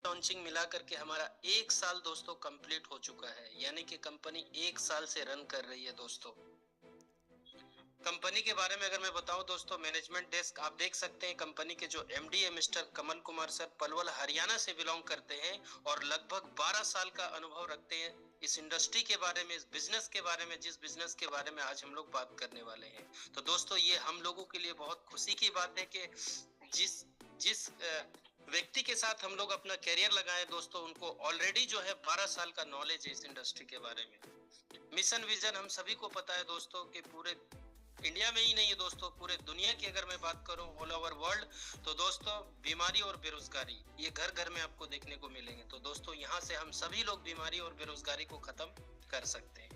Launching मिला करके हमारा 1 साल दोस्तों कंप्लीट हो चुका है, यानी कि कंपनी 1 साल से रन कर रही है दोस्तों। कंपनी के बारे में अगर मैं बताऊं दोस्तों, मैनेजमेंट डेस्क आप देख सकते हैं, कंपनी के जो एमडी है मिस्टर कमल कुमार सर, पलवल हरियाणा से बिलोंग करते हैं और लगभग 12 साल का अनुभव रखते हैं इस इंडस्ट्री के बारे में, इस बिजनेस के बारे में, जिस बिजनेस के बारे में आज हम लोग बात करने वाले हैं। तो दोस्तों ये हम लोगों के लिए बहुत खुशी की बात है कि जिस जिस व्यक्ति के साथ हम लोग अपना करियर लगाए दोस्तों, उनको ऑलरेडी जो है 12 साल का नॉलेज है इस इंडस्ट्री के बारे में। मिशन विजन हम सभी को पता है दोस्तों कि पूरे इंडिया में ही नहीं है दोस्तों, पूरे दुनिया की अगर मैं बात करूं ऑल ओवर वर्ल्ड, तो दोस्तों बीमारी और बेरोजगारी ये घर घर में आपको देखने को मिलेंगे। तो दोस्तों यहाँ से हम सभी लोग बीमारी और बेरोजगारी को खत्म कर सकते हैं।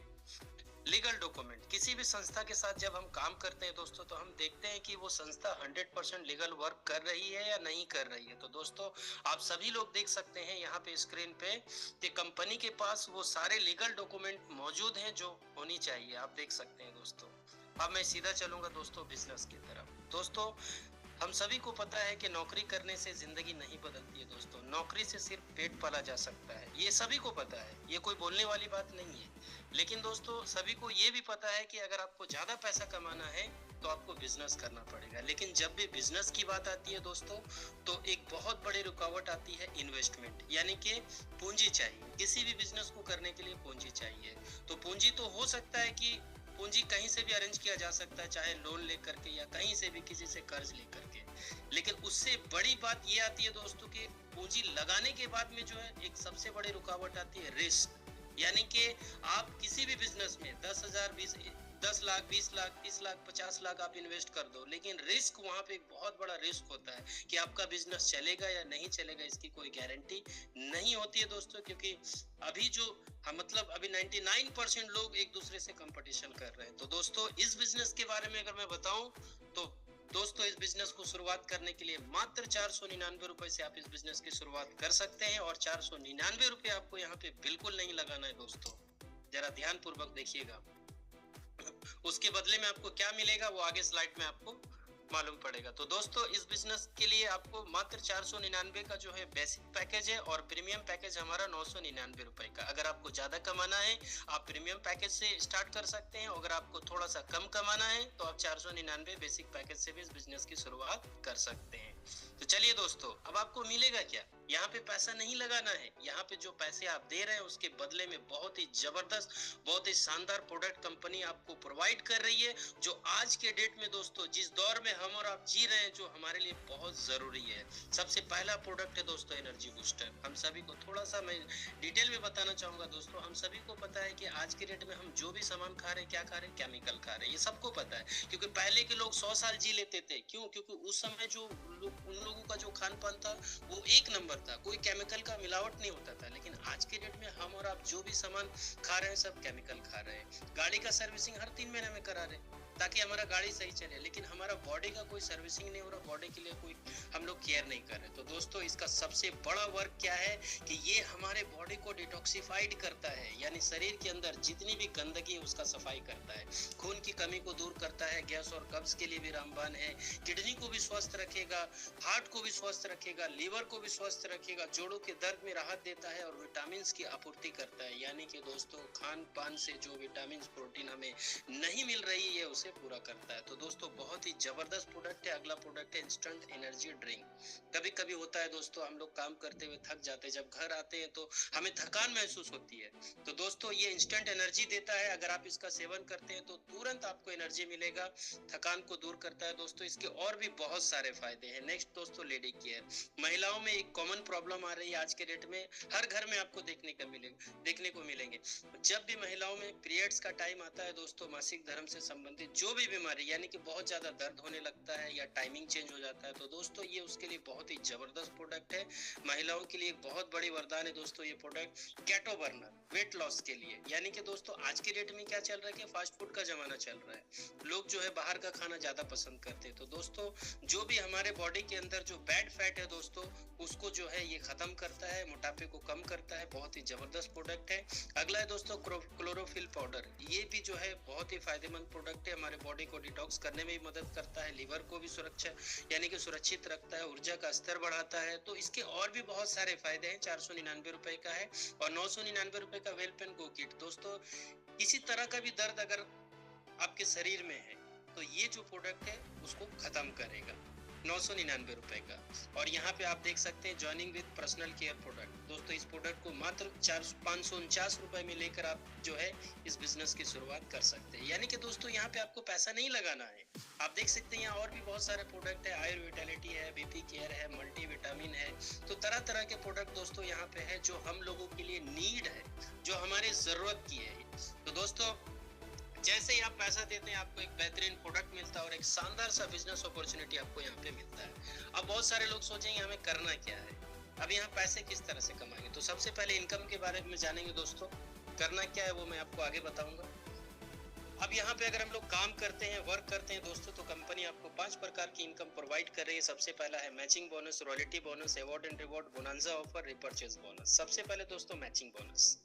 लीगल डॉक्यूमेंट, किसी भी संस्था के साथ जब हम काम करते हैं दोस्तों, तो हम देखते हैं कि वो संस्था 100% लीगल वर्क कर रही है या नहीं कर रही है। तो दोस्तों आप सभी लोग देख सकते हैं यहाँ पे स्क्रीन पे कि कंपनी के पास वो सारे लीगल डॉक्यूमेंट मौजूद हैं जो होनी चाहिए, आप देख सकते हैं दोस्तों। अब मैं सीधा चलूंगा दोस्तों बिजनेस की तरफ। दोस्तों हम सभी को पता है कि नौकरी करने से जिंदगी नहीं बदलती है दोस्तों, नौकरी से सिर्फ पेट पाला जा सकता है, ये सभी को पता है, ये कोई बोलने वाली बात नहीं है। लेकिन दोस्तों सभी को ये भी पता है कि अगर आपको ज्यादा पैसा कमाना है तो आपको बिजनेस करना पड़ेगा। लेकिन जब भी बिजनेस की बात आती है दोस्तों, तो एक बहुत बड़ी रुकावट आती है इन्वेस्टमेंट, यानी कि पूंजी चाहिए। किसी भी बिजनेस को करने के लिए पूंजी चाहिए। तो पूंजी तो हो सकता है कि पूंजी कहीं से भी अरेंज किया जा सकता है, चाहे लोन लेकर के या कहीं से भी किसी से कर्ज लेकर के। लेकिन उससे बड़ी बात ये आती है दोस्तों कि पूंजी लगाने के बाद में जो है एक सबसे बड़ी रुकावट आती है रिस्क, यानी कि आप किसी भी बिजनेस में 10,000 10 लाख 20 लाख 30 लाख 50 लाख आप इन्वेस्ट कर दो, लेकिन रिस्क वहां पे एक बहुत बड़ा रिस्क होता है कि आपका बिजनेस चलेगा या नहीं चलेगा, इसकी कोई गारंटी नहीं होती है दोस्तों। क्योंकि अभी जो मतलब अभी 99% लोग एक दूसरे से कंपटीशन कर रहे हैं। तो दोस्तों इस बिजनेस के बारे में अगर मैं बताऊं तो दोस्तों इस बिजनेस को शुरुआत करने के लिए मात्र 499 रुपए से आप इस बिजनेस की शुरुआत कर सकते हैं। और 499 रुपए आपको यहाँ पे बिल्कुल नहीं लगाना है दोस्तों, जरा ध्यान पूर्वक देखिएगा। उसके बदले में आपको क्या मिलेगा वो आगे स्लाइड में आपको मालूम पड़ेगा। तो दोस्तों इस बिजनेस के लिए आपको मात्र 499 का जो है बेसिक पैकेज है और प्रीमियम पैकेज हमारा 999 रुपए का। अगर आपको ज्यादा कमाना है आप प्रीमियम पैकेज से स्टार्ट कर सकते हैं, अगर आपको थोड़ा सा कम कमाना है तो आप 499 बेसिक पैकेज से भी इस बिजनेस की शुरुआत कर सकते हैं। तो चलिए दोस्तों अब आपको मिलेगा क्या, यहाँ पे पैसा नहीं लगाना है, यहाँ पे जो पैसे आप दे रहे हैं उसके बदले में बहुत ही जबरदस्त, बहुत ही शानदार प्रोडक्ट कंपनी आपको प्रोवाइड कर रही है, जो आज के डेट में दोस्तों जिस दौर में हम और आप जी रहे हैं जो हमारे लिए बहुत जरूरी है। सबसे पहला प्रोडक्ट है दोस्तों एनर्जी बूस्टर। हम सभी को थोड़ा सा मैं डिटेल में बताना चाहूंगा दोस्तों, हम सभी को पता है कि आज के डेट में हम जो भी सामान खा रहे हैं, क्या खा रहे हैं, केमिकल खा रहे हैं, ये सबको पता है। क्योंकि पहले के लोग 100 साल जी लेते थे, क्यों? क्योंकि उस समय जो उन लोगों का जो खान पान था वो एक नंबर था, कोई केमिकल का मिलावट नहीं होता था। लेकिन आज के डेट में हम और आप जो भी सामान खा रहे हैं सब केमिकल खा रहे हैं। गाड़ी का सर्विसिंग हर 3 महीने में करा रहे हैं ताकि हमारा गाड़ी सही चले, लेकिन हमारा बॉडी का कोई सर्विसिंग नहीं हो रहा, बॉडी के लिए कोई हम लोग केयर नहीं कर रहे। तो दोस्तों इसका सबसे बड़ा वर्क क्या है कि ये हमारे बॉडी को डिटॉक्सिफाइड करता है, यानी शरीर के अंदर जितनी भी गंदगी है उसका सफाई करता है, खून की कमी को दूर करता है, गैस और कब्ज के लिए भी रामबाण है, किडनी को भी स्वस्थ रखेगा, हार्ट को भी स्वस्थ रखेगा, लीवर को भी स्वस्थ रखेगा, जोड़ों के दर्द में राहत देता है और विटामिन की आपूर्ति करता है। यानी कि दोस्तों खान पान से जो विटामिन प्रोटीन हमें नहीं मिल रही है उसे पूरा करता है। तो दोस्तों बहुत ही जबरदस्त प्रोडक्ट है। अगला प्रोडक्ट है इंस्टेंट एनर्जी ड्रिंक। कभी कभी होता है दोस्तों हम लोग काम करते हुए थक जाते हैं, जब घर आते हैं तो हमें थकान महसूस होती है। तो दोस्तों ये इंस्टेंट एनर्जी देता है, अगर आप इसका सेवन करते हैं तो तुरंत आपको एनर्जी मिलेगा, थकान को दूर करता है। दोस्तों इसके और भी बहुत सारे फायदे हैं। नेक्स्ट दोस्तों लेडी केयर। महिलाओं में एक कॉमन प्रॉब्लम आ रही है आज के डेट में, हर घर में आपको देखने को मिलेंगे। जब भी महिलाओं में पीरियड्स का टाइम आता है दोस्तों, मासिक धर्म से संबंधित जो भी बीमारी, यानी कि बहुत ज्यादा दर्द होने लगता है या टाइमिंग चेंज हो जाता है, तो दोस्तों ये उसके लिए बहुत ही जबरदस्त प्रोडक्ट है। महिलाओं के लिए एक बहुत बड़ी वरदान है दोस्तों ये product. Keto burner weight loss के लिए, यानी कि दोस्तों आज के डेट में क्या चल रहा है कि फास्ट फूड का जमाना चल रहा है, लोग जो है बाहर का खाना ज्यादा पसंद करते हैं। तो दोस्तों जो भी हमारे बॉडी के अंदर जो बैड फैट है दोस्तों उसको जो है ये खत्म करता है, मोटापे को कम करता है, बहुत ही जबरदस्त प्रोडक्ट है। अगला है दोस्तों क्लोरोफिल पाउडर। ये भी जो है बहुत ही फायदेमंद प्रोडक्ट है। हमारे बॉडी को डिटॉक्स करने में भी मदद करता है, लिवर को भी सुरक्षा यानी कि सुरक्षित रखता है, ऊर्जा का स्तर बढ़ाता है। तो इसके और भी बहुत सारे फायदे हैं। 499 रुपए का है और 999 रुपए का वेल पेन गो किट। दोस्तों किसी तरह का भी दर्द अगर आपके शरीर में है तो ये जो प्रोडक्ट है उसको खत्म करेगा। 999 रुपए का। और यहाँ पे आप देख सकते हैं joining with personal care product. दोस्तों इस प्रोडक्ट को मात्र 549 रुपए में लेकर आप जो है इस बिजनेस की शुरुआत कर सकते हैं। यानी कि दोस्तों यहाँ पे आपको पैसा नहीं लगाना है। आप देख सकते हैं यहाँ और भी बहुत सारे प्रोडक्ट है, आयुर विटालिटी है, बीपी केयर है, मल्टी विटामिन है। तो तरह तरह के प्रोडक्ट दोस्तों यहाँ पे है जो हम लोगों के लिए नीड है, जो हमारे जरूरत की है। तो दोस्तों जैसे ही आप पैसा देते हैं आपको एक बेहतरीन प्रोडक्ट मिलता है और एक शानदार सा बिजनेस अपॉर्चुनिटी आपको यहाँ पे मिलता है। अब बहुत सारे लोग सोचेंगे हमें करना क्या है, अब यहाँ पैसे किस तरह से कमाएंगे। तो सबसे पहले इनकम के बारे में जानेंगे दोस्तों। करना क्या है वो मैं आपको आगे बताऊंगा। अब यहाँ पे अगर हम लोग काम करते हैं, वर्क करते हैं दोस्तों, तो कंपनी आपको 5 प्रकार की इनकम प्रोवाइड कर रही है। सबसे पहला है matching bonus, royalty bonus, award and reward, bonanza offer, repurchase bonus. सबसे पहले दोस्तों मैचिंग बोनस।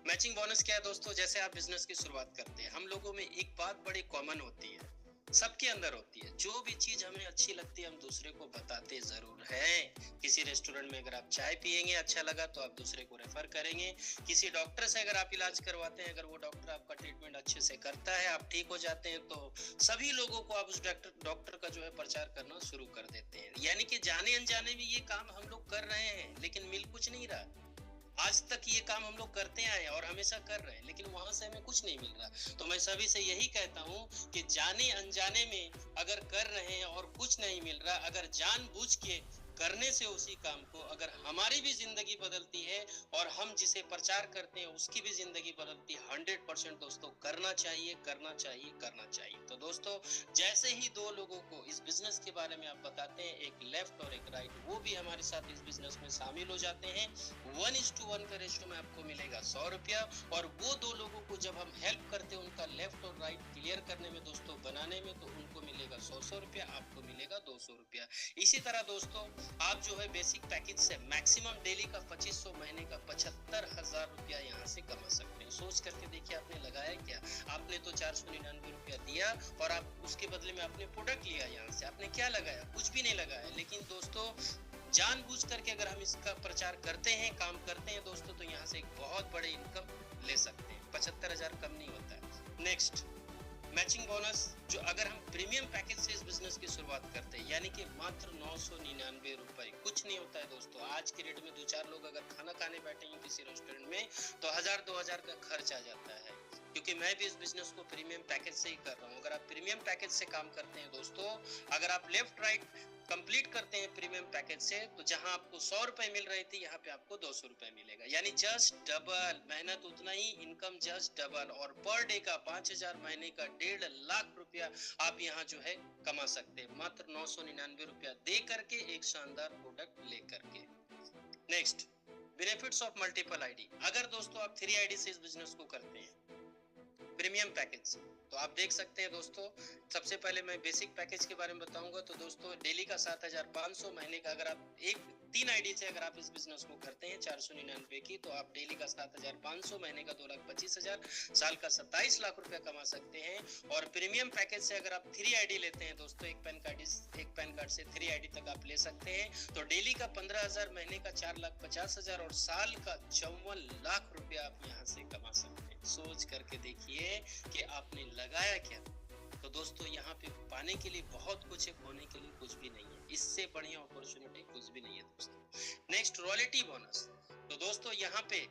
मैचिंग बोनस क्या है दोस्तों? जैसे आप बिजनेस की शुरुआत करते हैं, हम लोगों में एक बात बड़ी कॉमन होती है, सबके अंदर होती है, जो भी चीज हमें अच्छी लगती है हम दूसरे को बताते जरूर हैं। किसी रेस्टोरेंट में अगर आप चाय पियेंगे अच्छा लगा तो आप दूसरे को रेफर करेंगे। किसी डॉक्टर से अगर आप इलाज करवाते हैं, अगर वो डॉक्टर आपका ट्रीटमेंट अच्छे से करता है, आप ठीक हो जाते हैं, तो सभी लोगों को आप उस डॉक्टर का जो है प्रचार करना शुरू कर देते हैं। यानी कि जाने अनजाने में ये काम हम लोग कर रहे हैं लेकिन मिल कुछ नहीं रहा। आज तक ये काम हम लोग करते आए और हमेशा कर रहे हैं, लेकिन वहां से हमें कुछ नहीं मिल रहा। तो मैं सभी से यही कहता हूं कि जाने अनजाने में अगर कर रहे हैं और कुछ नहीं मिल रहा, अगर जानबूझ के करने से उसी काम को अगर हमारी भी जिंदगी बदलती है और हम जिसे प्रचार करते हैं उसकी भी जिंदगी बदलती है, 100% दोस्तों करना चाहिए, करना चाहिए, करना चाहिए। तो दोस्तों जैसे ही दो लोगों को इस बिजनेस के बारे में आप बताते हैं, एक लेफ्ट और एक राइट, वो भी हमारे साथ इस बिजनेस में शामिल हो जाते हैं। 1:1 का रेशियो में आपको मिलेगा 100 रुपया। और वो दो लोगों को जब हम हेल्प करते हैं उनका लेफ्ट और राइट क्लियर करने में दोस्तों, बनाने में, तो उनको मिलेगा 100 रुपया, आपको मिलेगा 200 रुपया। इसी तरह दोस्तों आप जो है बेसिक पैकेज से मैक्सिमम डेली का 2500, महीने का 75,000 रुपया यहाँ से कमा सकते हैं। सोच करके देखिए आपने लगाया क्या? आपने तो 499 रुपया दिया और आप उसके बदले में आपने प्रोडक्ट लिया, यहाँ से आपने क्या लगाया? कुछ भी नहीं लगाया। लेकिन दोस्तों जानबूझ करके अगर हम इसका प्रचार करते हैं, काम करते हैं दोस्तों, तो यहाँ से एक बहुत बड़े इनकम ले सकते हैं। 75,000 कम नहीं होता है। नेक्स्ट मैचिंग बोनस, जो अगर हम प्रीमियम पैकेज से इस बिजनेस की शुरुआत करते हैं, यानी कि मात्र 999 रुपए, कुछ नहीं होता है दोस्तों। आज के रेट में 2-4 लोग अगर खाना खाने बैठेंगे किसी रेस्टोरेंट में तो 1000-2000 का खर्च आ जाता है। क्योंकि मैं भी इस बिजनेस को प्रीमियम पैकेज से ही कर रहा हूँ। अगर आप प्रीमियम पैकेज से काम करते हैं दोस्तों, अगर आप लेफ्ट राइट कंप्लीट करते हैं प्रीमियम पैकेज से, तो जहां आपको 100 रुपए मिल रही थी, यहाँ पे आपको 200 रुपए मिलेगा। यानी जस्ट डबल, मेहनत उतना ही, इनकम जस्ट डबल। और पर डे का 5000, महीने का 1.5 लाख रुपया आप यहाँ जो है कमा सकते हैं, मात्र 999 रुपया दे करके, एक शानदार प्रोडक्ट ले करके। Next benefits of multiple ID. अगर दोस्तों आप 3 आईडी से इस बिजनेस को करते हैं प्रीमियम पैकेज, तो आप देख सकते हैं दोस्तों, सबसे पहले मैं बेसिक पैकेज के बारे में बताऊंगा। तो दोस्तों डेली का 7,500, महीने का अगर आप 3 आईडी से अगर आप इस बिजनेस को करते हैं 499 की, तो आप डेली का 7,500, महीने का 2,25,000, साल का 27 लाख रुपया कमा सकते हैं। और प्रीमियम पैकेज से अगर आप 3 आईडी लेते हैं दोस्तों, एक पैन कार्ड से 3 आईडी तक आप ले सकते हैं, तो डेली का 15,000, महीने का 4,50,000 और साल का 54 लाख रुपया आप यहाँ से कमा सकते हैं। सोच करके देखिए कि आपने लगाया क्या। तो दोस्तों यहाँ पे पाने के लिए बहुत कुछ है, खोने के लिए कुछ भी नहीं है। इससे बढ़िया अपॉर्चुनिटी कुछ भी नहीं है दोस्तों। Next royalty bonus. तो दोस्तों यहाँ पे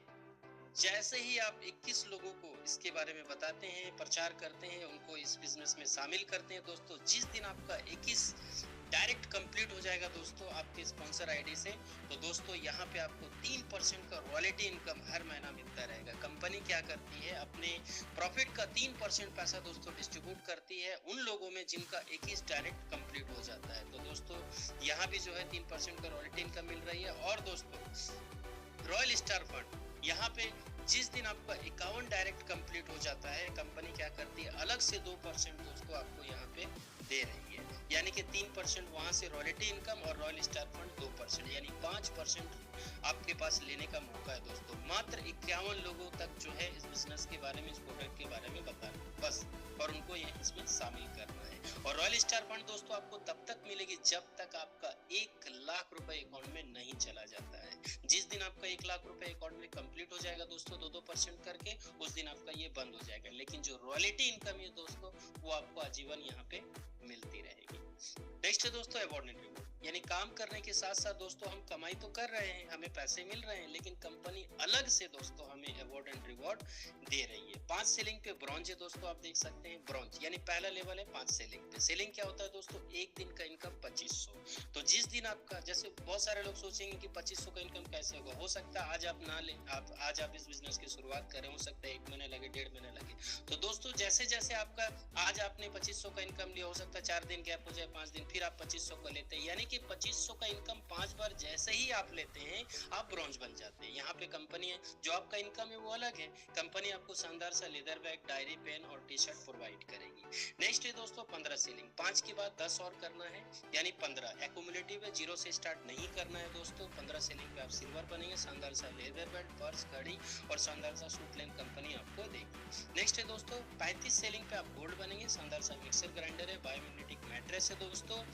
जैसे ही आप 21 लोगों को इसके बारे में बताते हैं, प्रचार करते हैं, उनको इस बिजनेस में शामिल करते हैं दोस्तों, जिस दिन आपका 21 डायरेक्ट कंप्लीट हो जाएगा दोस्तों आपके स्पॉन्सर आईडी से, तो दोस्तों यहाँ पे आपको 3% का रॉयल्टी इनकम हर महीना मिलता रहेगा। कंपनी क्या करती है, अपने प्रॉफिट का 3% पैसा दोस्तों डिस्ट्रीब्यूट करती है उन लोगों में जिनका 21 डायरेक्ट कंप्लीट हो जाता है। तो दोस्तों यहाँ भी जो है 3% का रॉयल्टी इनकम मिल रही है। और दोस्तों रॉयल स्टार फंड, यहाँ पे जिस दिन आपका 51 डायरेक्ट कंप्लीट हो जाता है, कंपनी क्या करती है, अलग से 2% दोस्तों आपको यहाँ पे दे रही है, यानी कि 3% वहां से रॉयल्टी इनकम और रॉयल स्टार फंड 2%, यानी 5% आपके पास लेने का मौका है दोस्तों। मात्र 51 लोगों तक जो है इस बिजनेस के बारे में, इस प्रोडक्ट के बारे में बताना बस, और उनको ये इसमें शामिल करना है। और रॉयल स्टार फंड दोस्तों आपको तब तक मिलेगी जब तक आपका 1 लाख रुपए अकाउंट में नहीं चला जाता है। जिस दिन आपका 1 लाख रुपए अकाउंट में कंप्लीट हो जाएगा दोस्तों 2% करके, उस दिन आपका ये बंद हो जाएगा। लेकिन जो रॉयल्टी इनकम है दोस्तों वो आपको आजीवन यहाँ पे मिलती रहेगी। नेक्स्ट है दोस्तों अवार्ड एंड रिवॉर्ड, यानी काम करने के साथ साथ दोस्तों हम कमाई तो कर रहे हैं, हमें पैसे मिल रहे हैं, लेकिन कंपनी अलग से दोस्तों हमें अवार्ड एंड रिवॉर्ड दे रही है। 5 सेलिंग पे ब्रॉन्ज है दोस्तों, आप देख सकते हैं ब्रॉन्ज यानी पहला लेवल है 5 सेलिंग पे। सेलिंग क्या होता है दोस्तों, एक दिन का इनकम 2500। तो जिस दिन आपका, जैसे बहुत सारे लोग सोचेंगे कि 2500 का इनकम कैसे होगा, हो सकता है आज आप ना ले, आज आप इस बिजनेस की शुरुआत करें, हो सकता है 1 महीना लगे, 1.5 महीना लगे। तो दोस्तों जैसे जैसे आपका आज आपने 2500 का इनकम लिया, हो सकता है 4 दिन गैप हो जाए, 5 दिन, फिर आप 2500 का लेते हैं, यानी कि 2500 का इनकम 5 बार जैसे ही आप लेते हैं आप ब्रॉन्ज बन जाते हैं। यहाँ पे कंपनी है, जो आपका इनकम है वो अलग है, कंपनी आपको शानदार सा लेदर बैग, डायरी, पेन और टी शर्ट प्रोवाइड करेगी। नेक्स्ट है दोस्तों 15 सेलिंग, 5 के बाद 10 और करना है, यानी 15 एक्यूमुलेटिव है, 0 से स्टार्ट नहीं करना है दोस्तों। 15 सेलिंग पे आप सिल्वर बनेंगे, शानदार सा लेदर बैग, पर्स, घड़ी और शानदार सा सूट लेंथ कंपनी आपको देगी। नेक्स्ट है दोस्तों 35 सेलिंग पे आप गोल्ड बनेंगे, शानदार सा मिक्सर ग्राइंडर है, बायोमैग्नेटिक मैट्रेस है दोस्तों,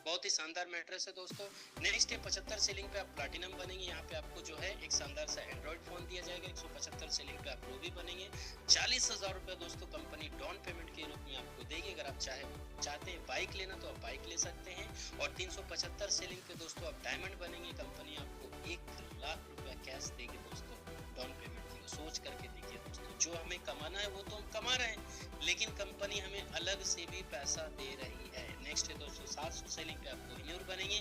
बहुत ही शानदार मैट्रेस है दोस्तों। नेक्स्ट है 75 सेलिंग पे आप प्लैटिनम बनेंगे, यहाँ पे आपको जो है एक शानदार सा एंड्रॉइड फोन दिया जाएगा। 175 सेलिंग पे आप रूबी बनेंगे, 40,000 रुपए दोस्तों कंपनी डाउन पेमेंट के रूप में आपको देगी। अगर आप चाहते हैं बाइक लेना तो आप बाइक ले सकते हैं। और 375 सेलिंग पे दोस्तों आप डायमंड बनेंगे, कंपनी आपको 1 लाख रुपया कैश देगी दोस्तों डाउन पेमेंट के लिए। सोच करके देखिए दोस्तों, जो हमें कमाना है वो तो हम कमा रहे हैं, लेकिन कंपनी हमें अलग से भी पैसा दे रही है। नेक्स्ट है दोस्तों 700 सेलिंग पे आप कोहिनूर बनेंगे,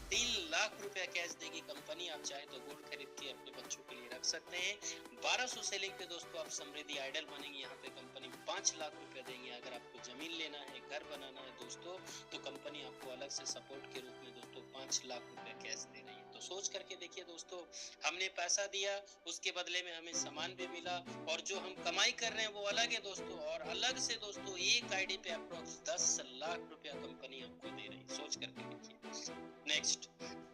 3 लाख रुपया कैश देगी कंपनी। आप चाहे तो गोल्ड खरीद के अपने बच्चों के लिए रख सकते हैं। 1200 सेलिंग पे दोस्तों आप समृद्धि आइडल बनेंगे, यहाँ पे कंपनी 5 लाख रुपया देंगे। अगर आपको जमीन लेना है, घर बनाना है दोस्तों, तो कंपनी आपको अलग से सपोर्ट के रूप में दोस्तों 5 लाख रुपया कैश दे रही है। तो सोच करके देखिए दोस्तों, हमने पैसा दिया, उसके बदले में हमें सामान भी मिला, और जो हम कमाई कर रहे हैं वो अलग है दोस्तों। और अलग से दोस्तों एक आईडी पे अप्रोक्स 10 लाख रुपया कंपनी आपको दे रही है, सोच करके देखिए। नेक्स्ट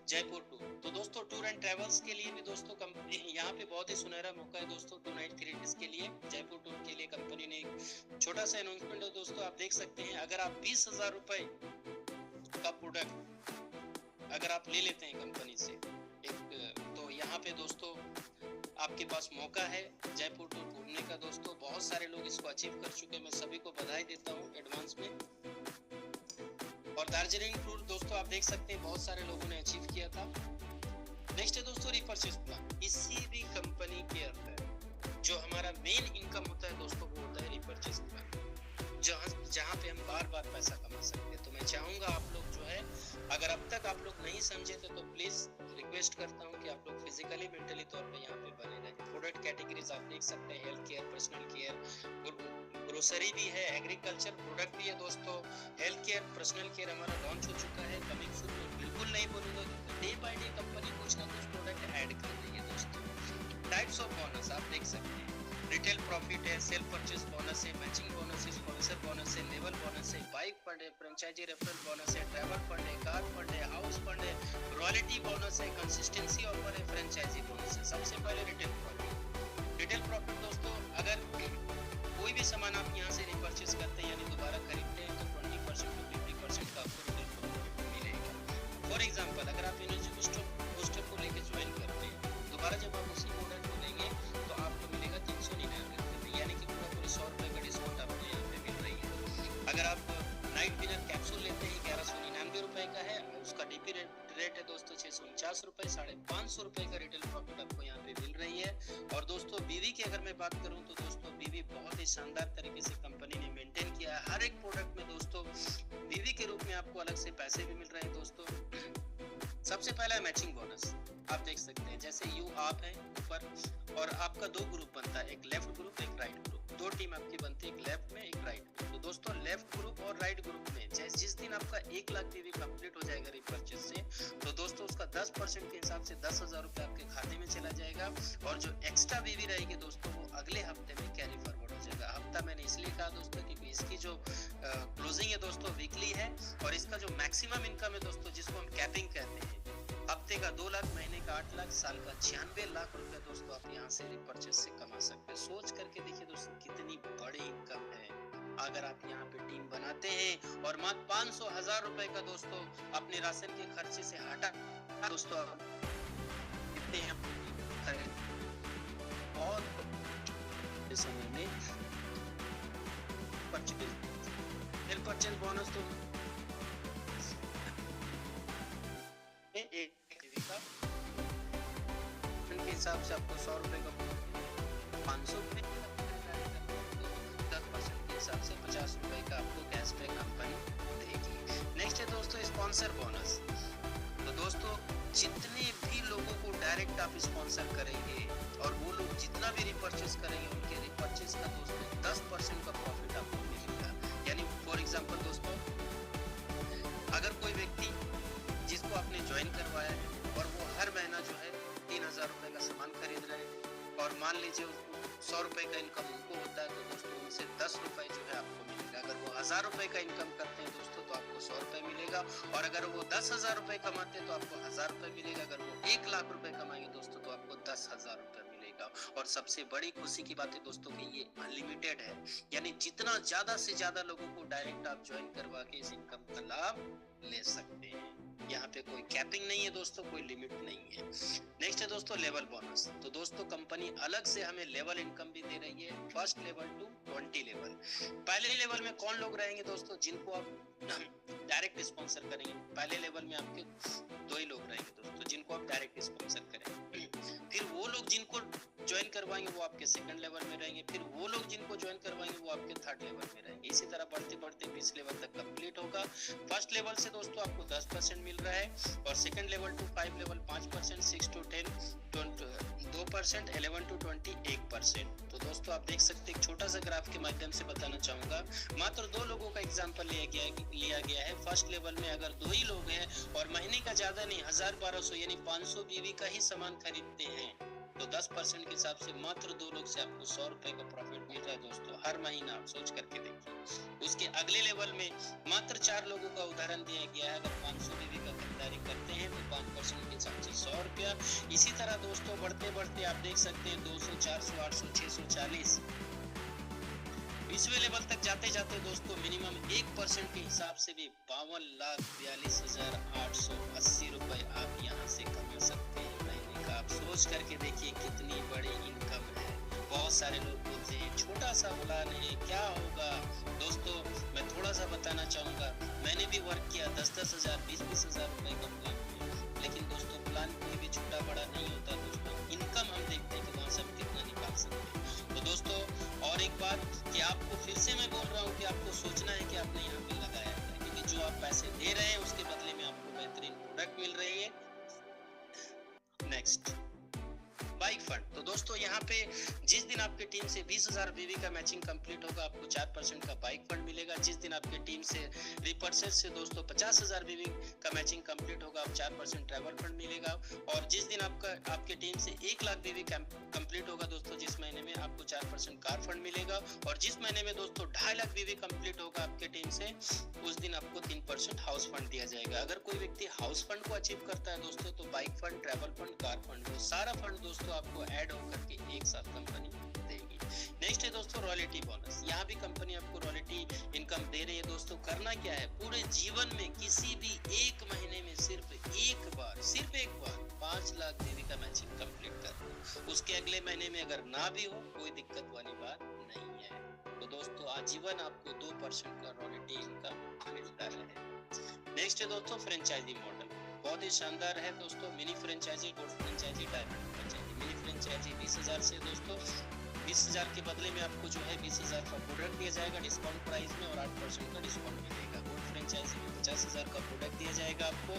जयपुर टूर, तो दोस्तों टूर एंड ट्रेवल्स के लिए भी दोस्तों कंपनी, यहाँ पे बहुत ही सुनहरा मौका है दोस्तों 2 नाइट 3 डेज के लिए। जयपुर टूर के लिए कंपनी ने एक छोटा सा अनाउंसमेंट है दोस्तों, आप देख सकते हैं। अगर आप 20,000 रुपए का प्रोडक्ट अगर आप ले लेते हैं कंपनी से एक, तो यहाँ पे दोस्तों आपके पास मौका है जयपुर टूर घूमने का दोस्तों। बहुत सारे लोग इसको अचीव कर चुके हैं, मैं सभी को बधाई देता हूँ एडवांस में। और दार्जिलिंग टूर दोस्तों आप देख सकते हैं बहुत सारे लोगों ने अचीव किया था। नेक्स्ट है दोस्तों रिपर्चेज प्लान। किसी भी कंपनी के अंदर जो हमारा मेन इनकम होता है दोस्तों वो होता है रिपर्चेज प्लान, जहाँ पे हम बार बार पैसा कमा सकते हैं। तो मैं चाहूंगा आप लोग जो है, अगर अब तक आप लोग नहीं समझे थे तो प्लीज रिक्वेस्ट करता हूँ कि आप लोग फिजिकली मेंटली तौर पे यहाँ पे बने रहें। प्रोडक्ट कैटेगरीज आप देख सकते हैं, health care, personal care, grocery भी है, एग्रीकल्चर प्रोडक्ट भी है दोस्तों। हेल्थ केयर, पर्सनल केयर हमारा लॉन्च हो चुका है, कमिंग सून। बिल्कुल नहीं बोलूंगा, डे बाय डे कंपनी कुछ ना कुछ प्रोडक्ट ऐड कर रही है दोस्तों। टाइप्स ऑफ बोनस आप देख सकते हैं, रिटेल प्रॉफिट है, सेल्फ परचेज बोनस है, मैचिंग बोनस है, स्पॉन्सर बोनस है, लेवल बोनस है, बाइक फंड है, फ्रेंचाइजी रेफरल बोनस है, ट्रैवल फंड है, कार फंड है, हाउस फंड है, रॉयल्टी बोनस है, कंसिस्टेंसी ऑफर है, फ्रेंचाइजी बोनस है। सबसे पहले रिटेल प्रॉफिट। रिटेल प्रॉफिट दोस्तों, अगर कोई भी सामान आप यहाँ से रिपर्चेज करते हैं यानी दोबारा खरीदते हैं तो 20% to 50% का आपको रिटेल प्रॉफिट मिलेगा। फॉर एग्जाम्पल, अगर आप एनर्जी बूस्टर को लेके ज्वाइन करते हैं, दोबारा जब आप उसी प्रोडक्ट को लेंगे तो आपको मिलेगा 399 रुपये, यानी कि पूरा 100 रुपये का डिस्काउंट आपको यहाँ पे मिल रही है। अगर आप नाइट विनर कैप्सूल लेते हैं 1199 रुपये का है, उसका डीपी रेट है दोस्तों 649 रुपये, 550 रुपये का रिटेल प्रॉफिट आपको यहाँ पे मिल रही है। और दोस्तों बीवी की अगर मैं बात करूँ तो दोस्तों बीवी बहुत ही शानदार तरीके से कंपनी ने मेंटेन किया है। हर एक प्रोडक्ट में दोस्तों बीवी के रूप में आपको अलग से पैसे भी मिल रहे हैं दोस्तों। सबसे पहला है मैचिंग बोनस। आप देख सकते हैं, जैसे यू आप है ऊपर और आपका दो ग्रुप बनता है, एक लेफ्ट ग्रुप एक राइट ग्रुप, दो टीम आपकी बनती है, एक लेफ्ट में एक राइट में। तो दोस्तों लेफ्ट ग्रुप और राइट ग्रुप में जिस दिन आपका 1 लाख बीवी कंप्लीट हो जाएगा रिपर्चेस से, तो दोस्तों उसका 10% के हिसाब से 10,000 रुपए आपके खाते में चला जाएगा, और जो एक्स्ट्रा बीवी रहेगी दोस्तों वो अगले हफ्ते में कैरी फॉरवर्ड हो जाएगा। हफ्ता मैंने इसलिए कहा दोस्तों क्योंकि इसकी जो क्लोजिंग है दोस्तों वीकली है, और इसका जो मैक्सिमम इनकम है दोस्तों जिसको हम कैपिंग कहते हैं, हफ्ते का 2 लाख, महीने का 8 लाख, साल का 96 लाख रुपए दोस्तों आप यहाँ से रिपर्चेस से कमा सकते हैं। सोच करके देखिए दोस्तों कितनी बड़ी इनकम है अगर आप यहाँ पे टीम बनाते हैं, और मात्र 500,000 रुपए का दोस्तों अपने राशन के खर्चे से हटा दोस्तों कितने हैं और इस समय में परचेज बोनस तो एक का के हिसाब से आपको 100 रुपए का 500 रुपए 10% के हिसाब से 50 रुपए का आपको कैशबैक कंपनी देगी। नेक्स्ट है दोस्तों स्पॉन्सर बोनस। तो दोस्तों जितने भी लोगों को डायरेक्ट आप स्पॉन्सर करेंगे और वो लोग जितना भी रिपर्चेस करेंगे उनके रिपर्चेस का दोस्तों 10% का प्रॉफिट आपको मिलेगा। यानी फॉर एग्जांपल दोस्तों अगर कोई व्यक्ति जिसको आपने ज्वाइन करवाया है और वो हर महीना जो है 3,000 रुपए का सामान खरीद रहे हैं, और मान लीजिए उसको 100 रुपए का इनकम उनको होता है, तो दोस्तों उनसे 10 रुपए जो है आपको मिलेगा। अगर वो 1,000 रुपए का इनकम करते हैं दोस्तों तो आपको 100 रुपए मिलेगा, और अगर वो 10,000 रुपए कमाते हैं तो आपको 1,000 रुपए मिलेगा। अगर वो 1 लाख रुपए कमाएंगे दोस्तों तो आपको 10,000 रुपए मिलेगा। और सबसे बड़ी खुशी की बात है दोस्तों कि ये अनलिमिटेड है, यानी जितना ज्यादा से ज्यादा लोगों को डायरेक्ट आप ज्वाइन करवा के इस इनकम का लाभ ले सकते हैं। यहाँ पे कोई कैपिंग नहीं है दोस्तों, कोई लिमिट नहीं है। नेक्स्ट है दोस्तों लेवल बोनस। तो दोस्तों कंपनी अलग से हमें लेवल इनकम भी दे रही है, फर्स्ट लेवल टू 20 लेवल। पहले लेवल में कौन लोग रहेंगे दोस्तों जिनको आप डायरेक्ट स्पॉन्सर करेंगे? पहले लेवल में आपके 2 ही लोग रहेंगे दोस्तों जिनको आप डायरेक्ट स्पॉन्सर करेंगे। फिर वो लोग जिनको ज्वाइन करवाएंगे वो आपके सेकंड लेवल में रहेंगे, फिर वो लोग जिनको ज्वाइन करवाएंगे वो आपके थर्ड लेवल में रहेंगे। इसी तरह बढ़ते बढ़ते 20 लेवल तक कंप्लीट होगा। फर्स्ट लेवल से दोस्तों आपको 10% मिल रहा है, और second level to 5 level 5%, 6 to 10 2%, 11 to 20 1%। तो दोस्तों आप देख सकते हैं एक छोटा सा ग्राफ के माध्यम से बताना चाहूंगा। मात्र 2 लोगों का एग्जांपल लिया गया है। फर्स्ट लेवल में अगर 2 ही लोग हैं और महीने का ज्यादा नहीं 1,000-1,200 यानी 500 बीवी का ही सामान खरीदते हैं, तो 10% के हिसाब से मात्र 2 लोग से आपको 100 रुपए का प्रॉफिट मिल रहा है दोस्तों हर महीना। आप सोच करके देखिए। उसके अगले लेवल में मात्र 4 लोगों का उदाहरण दिया गया है। अगर 500 बीवी का खरीदारी करते हैं तो 5% के हिसाब से 100 रुपया। इसी तरह दोस्तों बढ़ते बढ़ते आप देख सकते हैं 200, 400, 800, 640 20वें लेवल तक जाते जाते दोस्तों मिनिमम 1% के हिसाब से भी 52,42,880 रुपए आप यहाँ से कमा सकते हैं महीने का। आप सोच करके देखिए कितनी बड़ी इनकम है। बहुत सारे लोग बोलते हैं छोटा सा प्लान है क्या होगा। दोस्तों मैं थोड़ा सा बताना चाहूंगा, मैंने भी वर्क किया 10-10 हजार 20-20 हजार रुपए का प्लान में, लेकिन दोस्तों प्लान कोई भी छोटा बड़ा नहीं होता दोस्तों। इनकम हम देखते हैं कि वहाँ से हम कितना निकाल सकते हैं। तो दोस्तों और एक बात कि आपको फिर से मैं बोल रहा हूँ कि आपको सोचना है कि आपने यहाँ पे लगाया है, क्योंकि जो आप पैसे दे रहे हैं उसके बदले में आपको बेहतरीन प्रोडक्ट मिल रही है। Next bike fund. तो दोस्तों यहाँ पे जिस दिन आपके टीम से 20,000 बीवी का मैचिंग कंप्लीट होगा आपको 4% का बाइक फंड मिलेगा। जिस दिन आपके टीम से रिपर्चेस से दोस्तों 50,000 बीवी का मैचिंग कंप्लीट होगा आप 4% ट्रैवल फंड मिलेगा। और जिस दिन आपके टीम से 1 लाख बीवी कंप्लीट होगा दोस्तों जिस महीने में आपको 4% कार फंड मिलेगा। और जिस महीने में दोस्तों 2.5 लाख बीवी कंप्लीट होगा आपके टीम से उस दिन आपको 3% हाउस फंड दिया जाएगा। अगर कोई व्यक्ति हाउस फंड को अचीव करता है दोस्तों तो bike fund, travel fund, car fund, वो सारा फंड दोस्तों आपको ऐड होकर के एक साथ कंपनी देगी। नेक्स्ट है दोस्तों रॉयल्टी बोनस। यहाँ भी कंपनी आपको रॉयल्टी इनकम दे रही है दोस्तों। करना क्या है, पूरे जीवन में किसी भी एक महीने में सिर्फ एक बार 5 लाख बीवी का मैचिंग कंप्लीट करना। उसके अगले महीने में अगर ना भी हो कोई दिक्कत वाली बात नहीं है। तो दोस्तों आजीवन आपको 2% का रॉयल्टी इनकम मिलता है। नेक्स्ट है दोस्तों फ्रेंचाइजी मॉडल। बहुत ही शानदार है दोस्तों। Mini franchise, gold franchise, diamond franchise. Mini franchise 20,000 से दोस्तों 20,000 के बदले में आपको जो है 20,000 का प्रोडक्ट दिया जाएगा डिस्काउंट प्राइस में और 8% का डिस्काउंट मिलेगा। गोल्ड फ्रेंचाइजी में 50,000 का प्रोडक्ट दिया जाएगा आपको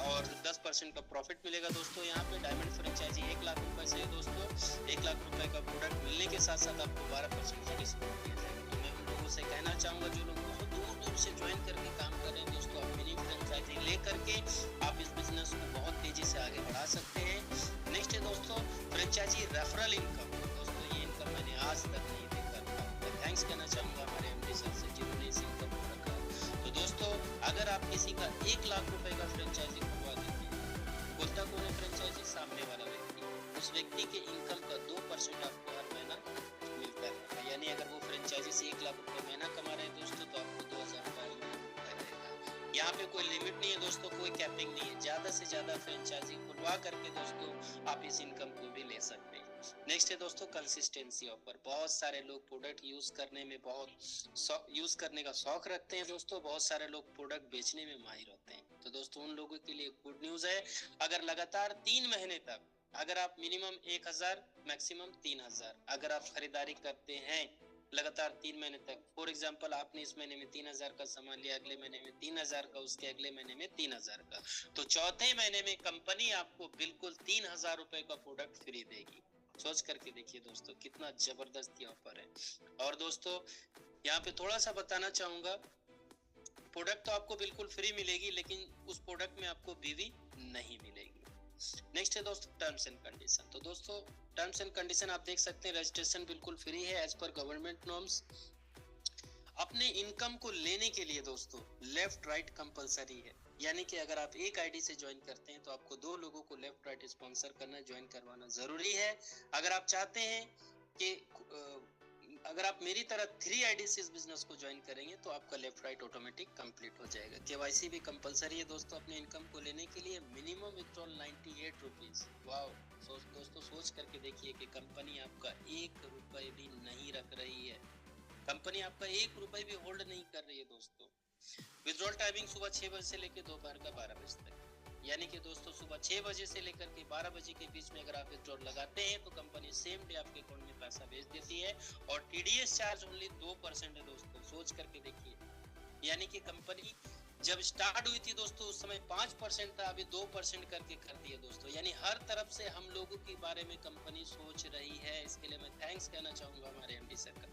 और 10% का प्रॉफिट मिलेगा दोस्तों। यहाँ पे डायमंड फ्रेंचाइजी 1 लाख रुपए से है दोस्तों। 1 लाख रुपए का प्रोडक्ट मिलने के साथ साथ आपको 12% का डिस्काउंट दिया जाएगा। तो मैं उन लोगों से कहना चाहूंगा जो लोग बहुत दूर दूर से ज्वाइन करके काम कर रहे हैं दोस्तों, आप मिनी फ्रेंचाइजी ले करके आप इस बिजनेस को बहुत तेजी से आगे बढ़ा सकते हैं। नेक्स्ट है दोस्तों फ्रेंचाइजी रेफरल इनकम। दोस्तों ये इनकम मैंने आज तक नहीं देखा था। मैं थैंक्स कहना चाहूंगा हमारे एमडी सर से जिन्होंने इस इनकम को रखा। तो दोस्तों अगर आप किसी का 1 लाख रुपए का फ्रेंचाइजी खुलवा देते हैं, बोलता कौन है फ्रेंचाइजी? सामने वाला व्यक्ति। उस व्यक्ति के इनकम का 2% आपको हर महीना मिलता है। यानी अगर वो फ्रेंचाइजी से 1 लाख रुपए महीना कमा रहे हैं दोस्तों, तो आपको 2000 रुपए मिलता रहेगा। यहाँ पे कोई लिमिट नहीं है दोस्तों, कोई कैपिंग नहीं है। ज्यादा से ज्यादा फ्रेंचाइजी खुलवा करके दोस्तों आप इस इनकम को भी ले सकते हैं। नेक्स्ट है दोस्तों कंसिस्टेंसी ऑफर। बहुत सारे लोग प्रोडक्ट यूज करने में बहुत यूज करने का शौक रखते हैं दोस्तों। बहुत सारे लोग प्रोडक्ट बेचने में माहिर होते हैं। तो दोस्तों उन लोगों के लिए गुड न्यूज है। अगर लगातार 3 महीने तक अगर आप मिनिमम 1000 मैक्सिमम 3000 अगर आप खरीदारी करते हैं लगातार 3 महीने तक, फॉर एग्जांपल आपने इस महीने में 3000 का सामान लिया, अगले महीने में 3000 का, उसके अगले महीने में 3000 का, तो चौथे महीने में कंपनी आपको बिल्कुल 3000 रुपए का प्रोडक्ट फ्री देगी। सोच करके देखिए दोस्तों कितना जबरदस्त ये ऑफर है। और दोस्तों यहाँ पे थोड़ा सा बताना चाहूंगा, प्रोडक्ट तो आपको बिल्कुल फ्री मिलेगी, लेकिन उस प्रोडक्ट में आपको बीवी नहीं मिलेगी। नेक्स्ट है दोस्तों टर्म्स एंड कंडीशन। तो दोस्तों टर्म्स एंड कंडीशन आप देख सकते हैं, रजिस्ट्रेशन बिल्कुल फ्री है एज पर गवर्नमेंट नॉर्म्स। अपने इनकम को लेने के लिए दोस्तों लेफ्ट राइट कंपलसरी है। यानी कि अगर आप एक आईडी से ज्वाइन करते हैं तो आपको 2 लोगों को लेफ्ट राइट स्पॉन्सर करना, ज्वाइन करवाना जरूरी है। अगर आप चाहते हैं कि अगर आप मेरी तरह 3 आईडी से इस बिजनेस को ज्वाइन करेंगे तो आपका लेफ्ट राइट ऑटोमेटिक कंप्लीट हो जाएगा। केवाईसी भी कंपलसरी है दोस्तों अपने इनकम को लेने के लिए। Minimum withdrawal 98 rupees. वाओ दोस्तों सोच करके देखिए कि कंपनी आपका 1 रुपए भी नहीं रख रही है। कंपनी आपका 1 रुपए भी होल्ड नहीं कर रही है दोस्तों। विथड्रॉल टाइमिंग सुबह 6 बजे से लेकर दोपहर का 12 बजे तक। यानी कि दोस्तों सुबह 6 बजे से लेकर के 12 बजे के बीच में अगर आप विथड्रॉल लगाते हैं तो कंपनी सेम डे आपके अकाउंट में पैसा भेज देती है। और टीडीएस चार्ज ओनली 2% है दोस्तों। सोच करके देखिए, यानी कि कंपनी जब स्टार्ट हुई थी दोस्तों उस समय 5% था, अभी 2% करके कर दिया दोस्तों। यानी हर तरफ से हम लोगों के बारे में कंपनी सोच रही है। इसके लिए मैं थैंक्स कहना चाहूंगा हमारे एमडी सर का।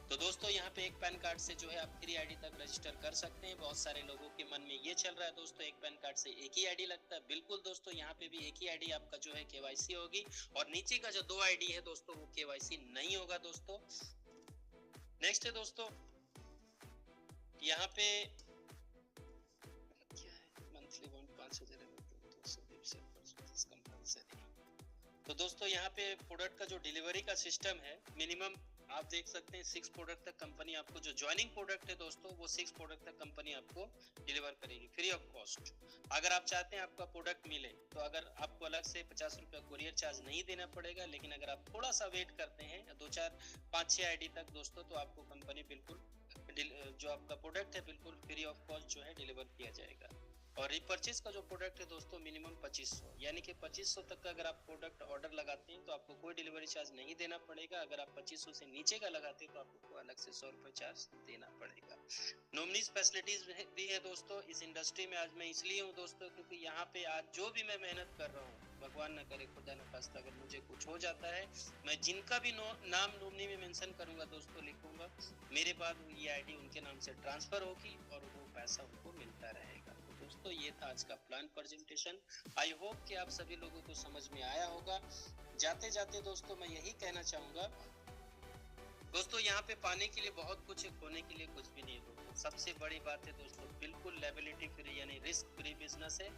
तो दोस्तों यहाँ पे एक पैन कार्ड से जो है आप 3 आईडी तक रजिस्टर कर सकते हैं। बहुत सारे लोगों के मन में ये चल रहा है दोस्तों एक पैन कार्ड से एक ही आईडी लगता है। बिल्कुल दोस्तों यहाँ पे भी एक ही आईडी आपका जो है केवाईसी होगी, और नीचे का जो 2 आईडी है दोस्तों वो केवाईसी नहीं होगा दोस्तों। नेक्स्ट है दोस्तों यहाँ पे तो दोस्तों यहाँ पे प्रोडक्ट का जो डिलीवरी का सिस्टम है, मिनिमम आप देख सकते हैं 6 प्रोडक्ट तक कंपनी आपको, जो ज्वाइनिंग प्रोडक्ट है दोस्तों वो 6 प्रोडक्ट तक कंपनी आपको डिलीवर करेगी फ्री ऑफ कॉस्ट। अगर आप चाहते हैं आपका प्रोडक्ट मिले तो अगर आपको अलग से 50 रुपया कुरियर चार्ज नहीं देना पड़ेगा। लेकिन अगर आप थोड़ा सा वेट करते हैं 2 4 5 6 आईडी तक दोस्तों, तो आपको कंपनी बिल्कुल जो आपका प्रोडक्ट है बिल्कुल फ्री ऑफ कॉस्ट जो है डिलीवर किया जाएगा। और रिपर्चेस का जो प्रोडक्ट है दोस्तों मिनिमम 2500, यानी कि 2500 तक का अगर आप प्रोडक्ट ऑर्डर लगाते हैं तो आपको कोई डिलीवरी चार्ज नहीं देना पड़ेगा। अगर आप 2500 से नीचे का लगाते हैं तो आपको अलग से 100 रुपए चार्ज देना पड़ेगा। नॉमिनीज फैसिलिटीज भी है दोस्तों इस इंडस्ट्री में। आज मैं इसलिए हूँ दोस्तों क्योंकि यहाँ पे आज जो भी मैं मेहनत कर रहा हूँ, भगवान न करे खुदा न खास्ता अगर मुझे कुछ हो जाता है, मैं जिनका भी नाम नॉमिनी में मेंशन करूंगा दोस्तों लिखूंगा, मेरे बाद ये आईडी उनके नाम से ट्रांसफर होगी और वो पैसा उनको मिलता रहेगा। दोस्तों ये था आज का प्लान प्रेजेंटेशन। आई होप कि आप सभी लोगों को समझ में आया होगा। जाते जाते दोस्तों मैं यही कहना चाहूंगा दोस्तों, यहाँ पे पाने के लिए बहुत कुछ है, खोने के लिए कुछ भी नहीं है दोस्तों। सबसे बड़ी बात है दोस्तों बिल्कुल लायबिलिटी फ्री यानी रिस्क फ्री बिजनेस है।